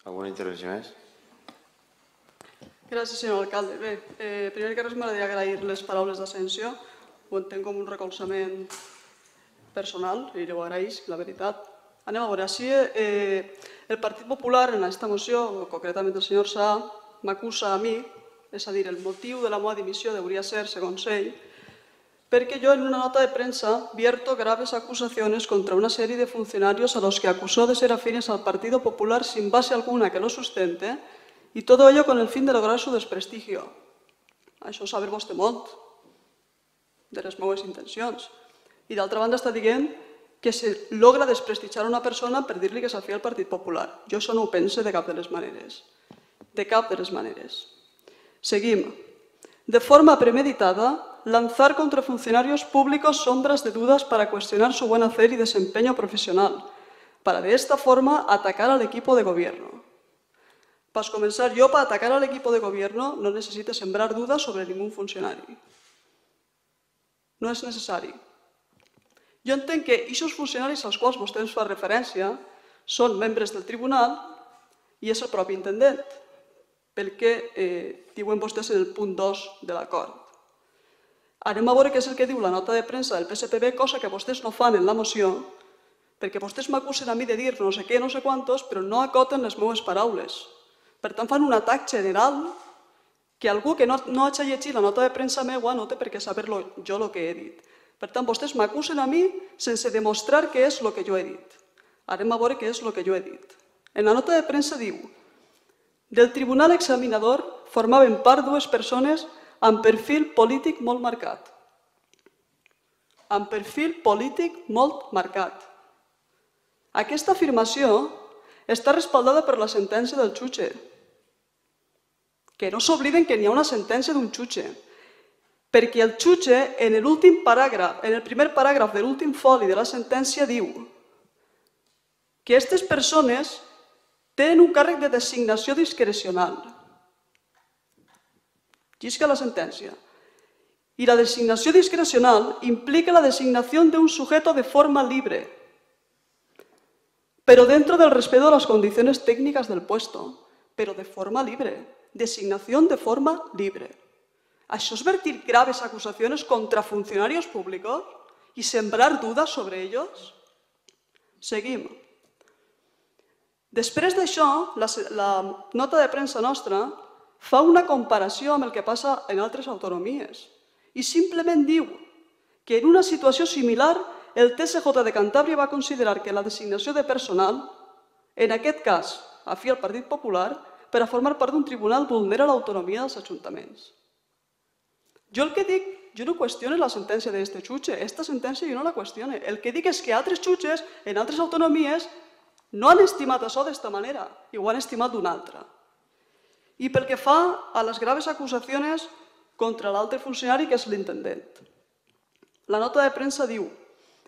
Alguna intervenció més? Gràcies, senyor alcalde. Bé, primer que res m'agradaria agrair les paraules d'Asensio. Ho entenc com un recolzament personal i ho agraeix, la veritat. Anem a veure, si el Partit Popular en aquesta moció, concretament el senyor Saá, m'acusa a mi, és a dir, el motiu de la meva dimissió hauria de ser, segons ell, perquè yo en una nota de prensa vierto graves acusaciones contra una serie de funcionarios a los que acusó de ser afines al Partido Popular sin base alguna que lo sustente y todo ello con el fin de lograr su desprestigio. Això saber vostè molt de les meves intencions. I d'altra banda està dient que se logra desprestigiar una persona per dir-li que s'afia al Partit Popular. Jo això no ho pense de cap de les maneres. De cap de les maneres. Seguim. De forma premeditada, lanzar contra funcionarios públicos sombras de dudas para cuestionar su buen hacer y desempeño profesional, para de esta forma atacar al equipo de gobierno. Para comenzar, yo para atacar al equipo de gobierno no necesito sembrar dudas sobre ningún funcionari. No és necessari. Jo entenc que aquests funcionaris als quals vostè ens fa referència són membres del tribunal i és el propi intendent, pel que diuen vostès en el punt 2 de l'acord. Anem a veure què és el que diu la nota de premsa del PSPB, cosa que vostès no fan en la moció, perquè vostès m'acusen a mi de dir no sé què, no sé quantos, però no acoten les meves paraules. Per tant, fan un atac general que algú que no hagi llegit la nota de premsa meva no té per què saber-lo jo el que he dit. Per tant, vostès m'acusen a mi sense demostrar què és el que jo he dit. Anem a veure què és el que jo he dit. En la nota de premsa diu: del tribunal examinador formaven part dues persones amb perfil polític molt marcat. Amb perfil polític molt marcat. Aquesta afirmació està respaldada per la sentència del jutge. Que no s'obliden que n'hi ha una sentència d'un jutge. Perquè el jutge, en l'últim paràgraf, en el primer paràgraf de l'últim foli de la sentència, diu que aquestes persones tenen un càrrec de designació discrecional. Llisca la sentència. Y la designación discrecional implica la designación de un sujeto de forma libre, pero dentro del respeto a las condiciones técnicas del puesto, pero de forma libre. Designación de forma libre. ¿Això és vertir graves acusaciones contra funcionarios públicos y sembrar dudas sobre ellos? Seguim. Després d'això, la nota de premsa nostra fa una comparació amb el que passa en altres autonomies i simplement diu que en una situació similar el TSJ de Cantàbria va considerar que la designació de personal, en aquest cas afí al Partit Popular, per a formar part d'un tribunal vulnera l'autonomia dels ajuntaments. Jo el que dic, jo no qüestiono la sentència d'aquest jutge, aquesta sentència jo no la qüestiono. El que dic és que altres jutges en altres autonomies no han estimat això d'esta manera i ho han estimat d'una altra. I pel que fa a les graves acusacions contra l'altre funcionari, que és l'intendent. La nota de premsa diu: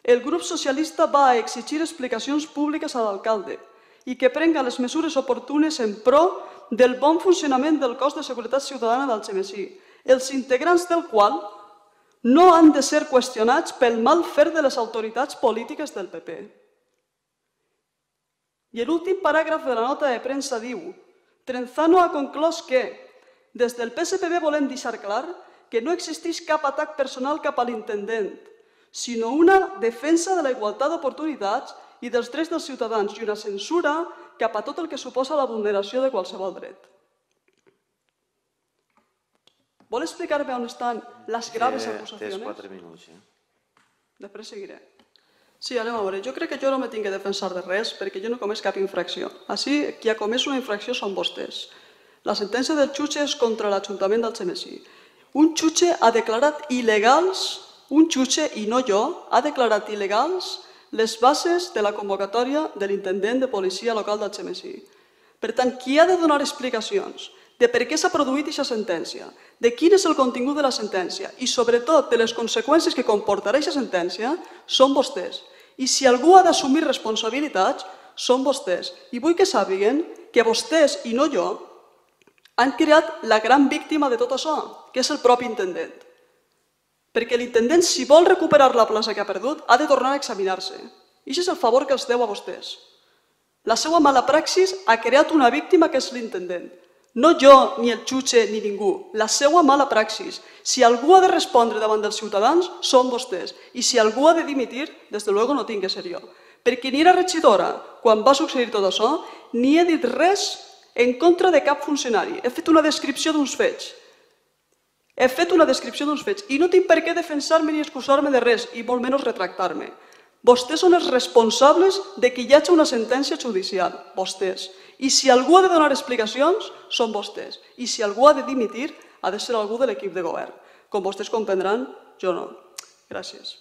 el grup socialista va a exigir explicacions públiques a l'alcalde i que prenga les mesures oportunes en pro del bon funcionament del cos de seguretat ciutadana d'Algemesí, els integrants del qual no han de ser qüestionats pel mal fer de les autoritats polítiques del PP. I l'últim paràgraf de la nota de premsa diu: Trenzano ha conclòs que des del PSPB volem deixar clar que no existeix cap atac personal cap a l'intendent, sinó una defensa de la igualtat d'oportunitats i dels drets dels ciutadans i una censura cap a tot el que suposa la vulneració de qualsevol dret. Vol explicar-me on estan les graves acusacions? Tens 4 minuts. Després seguiré. Sí, anem a veure. Jo crec que jo no me tinc que defensar de res perquè jo no comès cap infracció. Així, qui ha comès una infracció són vostès. La sentència del jutge és contra l'Ajuntament d'Algemesí. Un jutge ha declarat il·legals, un jutge i no jo, ha declarat il·legals les bases de la convocatòria de l'intendent de policia local d'Algemesí. Per tant, qui ha de donar explicacions de per què s'ha produït aquesta sentència, de quin és el contingut de la sentència i, sobretot, de les conseqüències que comportarà aquesta sentència, són vostès. I si algú ha d'assumir responsabilitats, són vostès. I vull que sàpiguen que vostès, i no jo, han creat la gran víctima de tot això, que és el propi intendent. Perquè l'intendent, si vol recuperar la plaça que ha perdut, ha de tornar a examinar-se. I això és el favor que els deu a vostès. La seva mala praxis ha creat una víctima que és l'intendent. No jo, ni el jutge, ni ningú. La seva mala praxis. Si algú ha de respondre davant dels ciutadans, són vostès. I si algú ha de dimitir, des de luego no tinc que ser jo. Perquè ni era regidora, quan va succeir tot això, ni he dit res en contra de cap funcionari. He fet una descripció d'uns fets. I no tinc per què defensar-me ni excusar-me de res, i molt menys retractar-me. Vostès són els responsables de que hi hagi una sentència judicial, vostès. I si algú ha de donar explicacions, són vostès. I si algú ha de dimitir, ha de ser algú de l'equip de govern. Com vostès comprendran, jo no. Gràcies.